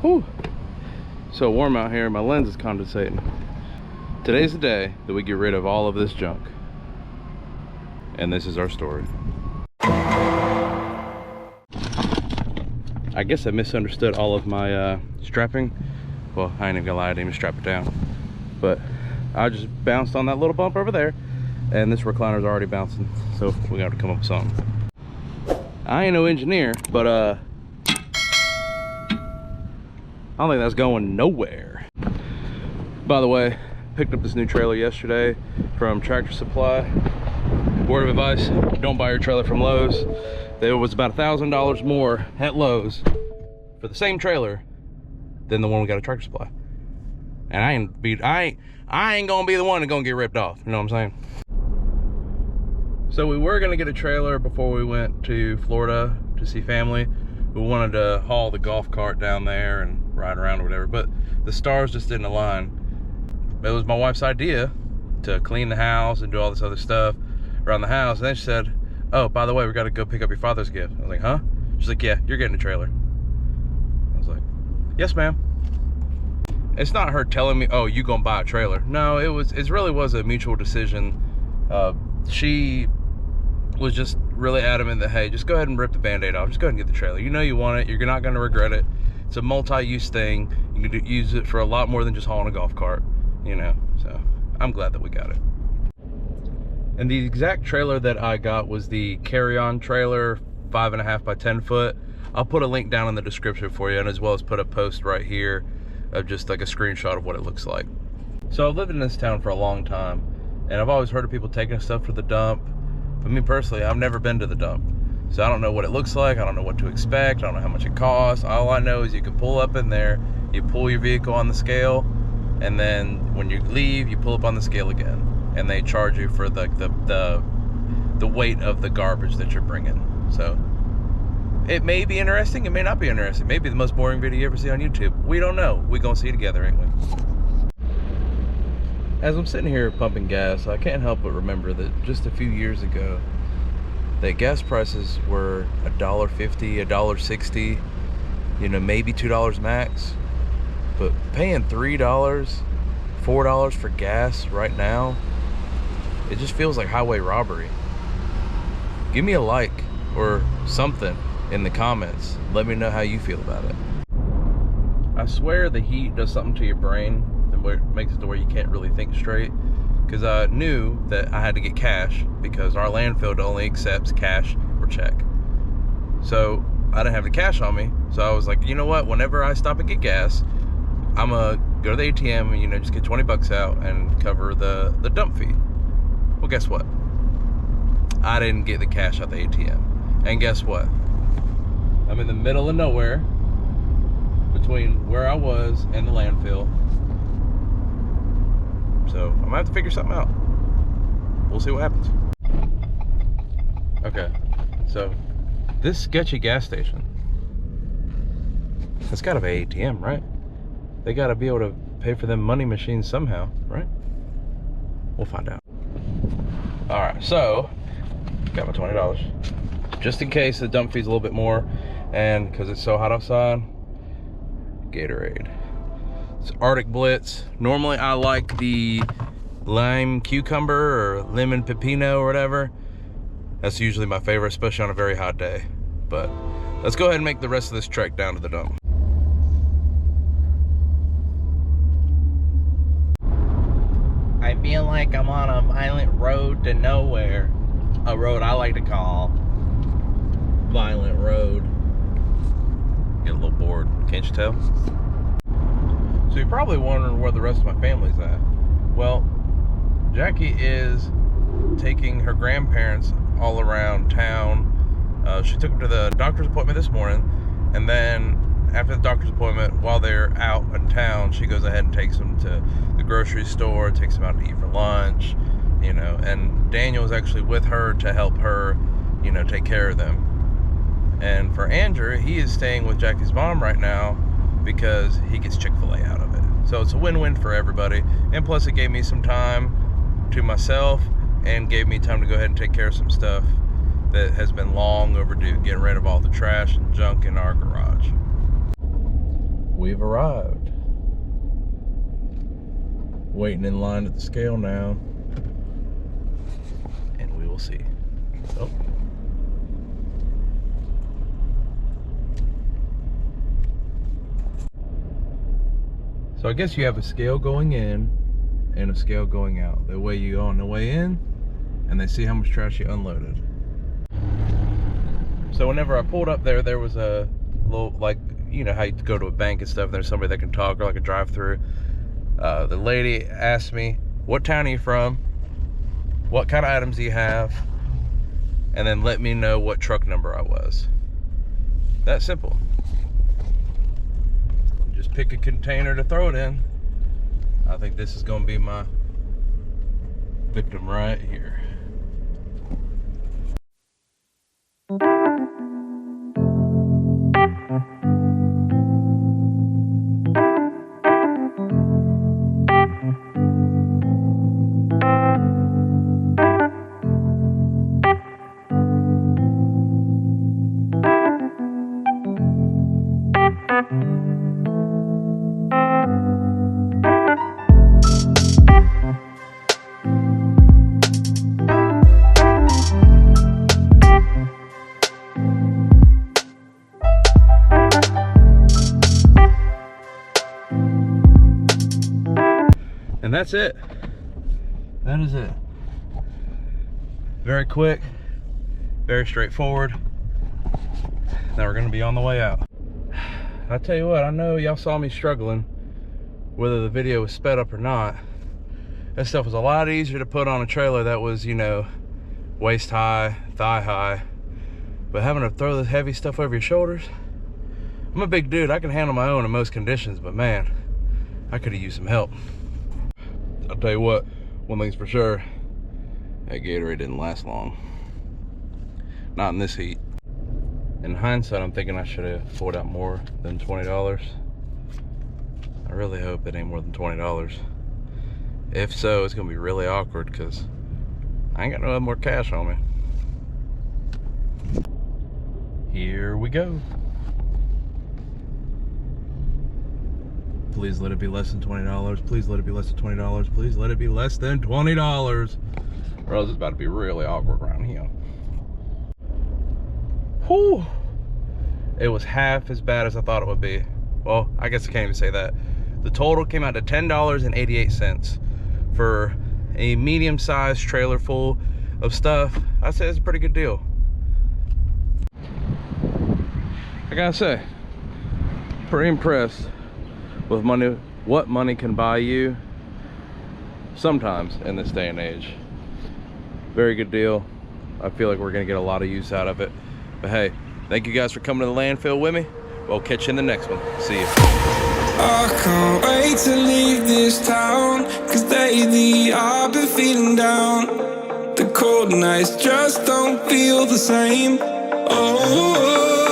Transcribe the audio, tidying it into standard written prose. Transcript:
Whew. So warm out here, my lens is condensating. Today's the day that we get rid of all of this junk. And this is our story. I guess I misunderstood all of my strapping. Well, I ain't even gonna lie, I didn't even strap it down. But I just bounced on that little bump over there, and this recliner's already bouncing, so we got to come up with something. I ain't no engineer, but I don't think that's going nowhere. By the way, picked up this new trailer yesterday from Tractor Supply. Word of advice, don't buy your trailer from Lowe's. There was about $1,000 more at Lowe's for the same trailer than the one we got at Tractor Supply. And I ain't gonna be the one that's gonna get ripped off, you know what I'm saying? So we were gonna get a trailer before we went to Florida to see family. We wanted to haul the golf cart down there and ride around or whatever, but the stars just didn't align. It was my wife's idea to clean the house and do all this other stuff around the house. And then she said, oh, by the way, we gotta go pick up your father's gift. I was like, huh? She's like, yeah, you're getting a trailer. I was like, yes, ma'am. It's not her telling me, oh, you gonna buy a trailer. No, it really was a mutual decision. She was just really adamant that, hey, just go ahead and rip the Band-Aid off. Just go ahead and get the trailer. You know you want it. You're not gonna regret it. It's a multi-use thing. You can use it for a lot more than just hauling a golf cart, you know? So I'm glad that we got it. And the exact trailer that I got was the carry-on trailer, 5.5 by 10 foot. I'll put a link down in the description for you, and as well as put a post right here of just like a screenshot of what it looks like. So I've lived in this town for a long time, and I've always heard of people taking stuff to the dump. But me personally, I've never been to the dump. So I don't know what it looks like. I don't know what to expect. I don't know how much it costs. All I know is you can pull up in there, you pull your vehicle on the scale, and then when you leave, you pull up on the scale again. And they charge you for the weight of the garbage that you're bringing. So it may be interesting, it may not be interesting. Maybe the most boring video you ever see on YouTube. We don't know. We gonna see it together, ain't we? As I'm sitting here pumping gas, I can't help but remember that just a few years ago, that gas prices were $1.50, $1.60, you know, maybe $2 max. But paying $3, $4 for gas right now, it just feels like highway robbery. Give me a like or something in the comments. Let me know how you feel about it. I swear the heat does something to your brain that makes it to where you can't really think straight. Because I knew that I had to get cash because our landfill only accepts cash or check. So I didn't have the cash on me. So I was like, you know what? Whenever I stop and get gas, I'm gonna go to the ATM and, you know, just get 20 bucks out and cover the dump fee. Well, guess what? I didn't get the cash out the ATM. And guess what? I'm in the middle of nowhere between where I was and the landfill. So I'm gonna have to figure something out. We'll see what happens. Okay, so this sketchy gas station, it's gotta be ATM, right? They gotta be able to pay for them money machines somehow, right? We'll find out. All right, so got my $20 just in case the dump fee's a little bit more, and because it's so hot outside, Gatorade. It's Arctic Blitz. Normally I like the lime cucumber or lemon pepino or whatever. That's usually my favorite, especially on a very hot day. But let's go ahead and make the rest of this trek down to the dump. I feel like I'm on a violent road to nowhere. A road I like to call Violent Road. Get a little bored, can't you tell? So you're probably wondering where the rest of my family's at. Well, Jackie is taking her grandparents all around town. She took them to the doctor's appointment this morning, and then after the doctor's appointment, while they're out in town, she goes ahead and takes them to the grocery store, takes them out to eat for lunch, you know, and Daniel's actually with her to help her, you know, take care of them. And for Andrew, he is staying with Jackie's mom right now because he gets Chick-fil-A out of it. So it's a win-win for everybody. And plus it gave me some time to myself and gave me time to go ahead and take care of some stuff that has been long overdue, getting rid of all the trash and junk in our garage. we've arrived. Waiting in line at the scale now. And we will see. Oh. So I guess you have a scale going in and a scale going out. They weigh you on the way in and they see how much trash you unloaded. So whenever I pulled up there, there was a little, like, you know how you go to a bank and stuff, and there's somebody that can talk, or like a drive-through. The lady asked me, what town are you from? What kind of items do you have? And then let me know what truck number I was. That simple. Just pick a container to throw it in. I think this is gonna be my victim right here. And that's it. That is it. Very quick, very straightforward. Now we're gonna be on the way out. I tell you what, I know y'all saw me struggling, whether the video was sped up or not. That stuff was a lot easier to put on a trailer that was, you know, waist high, thigh high. But having to throw this heavy stuff over your shoulders, I'm a big dude, I can handle my own in most conditions, but man, I could have used some help. I'll tell you what, one thing's for sure, that Gatorade didn't last long. Not in this heat. In hindsight, I'm thinking I should have pulled out more than $20. I really hope it ain't more than $20. If so, it's gonna be really awkward because I ain't got no more cash on me. Here we go. Please let it be less than $20. Please let it be less than $20. Please let it be less than $20. Or else it's about to be really awkward around here. Whew. It was half as bad as I thought it would be. Well, I guess I can't even say that. The total came out to $10.88 for a medium-sized trailer full of stuff. I'd say it's a pretty good deal. I gotta say, pretty impressed with money, what money can buy you sometimes in this day and age. Very good deal. I feel like we're gonna get a lot of use out of it. But hey, thank you guys for coming to the landfill with me. We'll catch you in the next one. See you. I can't wait to leave this town, cause lately I've been feeling down. The cold nights just don't feel the same. Oh